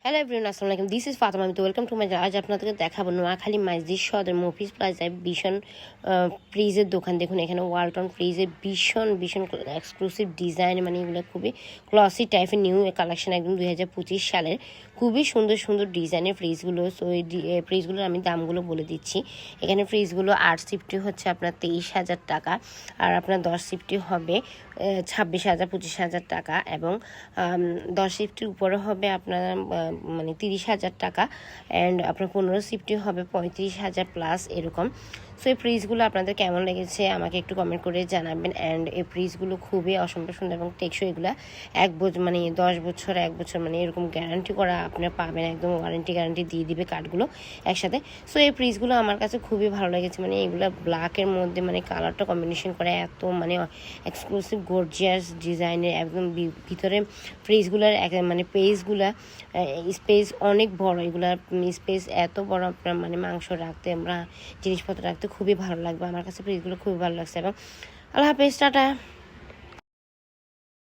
Hello everyone, আসসালামু আলাইকুম। This is Fatema. আমি তো ওয়েলকাম টু মাই। আজ আপনাদেরকে দেখাবো নোয়াখালী মসজিদ সদর মফিজ প্লাজায় ভীষণ ফ্রিজের দোকান। দেখুন এখানে ওয়ালটন ফ্রিজের ভীষণ এক্সক্লুসিভ ডিজাইন, মানে এগুলো খুবই ক্লসি টাইপের নিউ কালেকশন, একদম 2025 সালের খুবই সুন্দর ডিজাইনের ফ্রিজগুলো। সো এই ফ্রিজগুলোর আমি দামগুলো বলে দিচ্ছি। এখানে ফ্রিজগুলো 8 সিফটি হচ্ছে আপনার 23,000 টাকা, আর আপনার 10 সিফটি হবে 26,000 25,000 টাকা, এবং 10 সিফটির উপরে হবে আপনার মানে 30,000 টাকা, অ্যান্ড আপনার 15 সিফটি হবে 35,000 প্লাস এরকম। সো এই ফ্রিজগুলো আপনাদের কেমন লেগেছে আমাকে একটু কমেন্ট করে জানাবেন। অ্যান্ড এই ফ্রিজগুলো খুবই অসম্ভব সুন্দর এবং টেকসই। এগুলো 10 বছর 1 বছর মানে এরকম গ্যারান্টি করা আপনারা পাবেন, একদম গ্যারান্টি দিয়ে দিবে কার্ডগুলো একসাথে। সো এই ফ্রিজগুলো আমার কাছে খুবই ভালো লেগেছে, মানে এগুলো ব্ল্যাকের মধ্যে মানে কালারটা কম্বিনেশন করে এত মানে এক্সক্লুসিভ গর্জিয়াস ডিজাইনের, একদম ভিতরে ফ্রিজগুলোর মানে পেজগুলা স্পেস অনেক বড়। এগুলার স্পেস এত বড়, আপনার মানে মাংস রাখতে, আমরা জিনিসপত্র রাখতে খুবই ভালো লাগবে। আমার কাছে ফ্রিজগুলো খুবই ভালো লাগছে। এবং আল্লাহ হাফেজ, টাটা।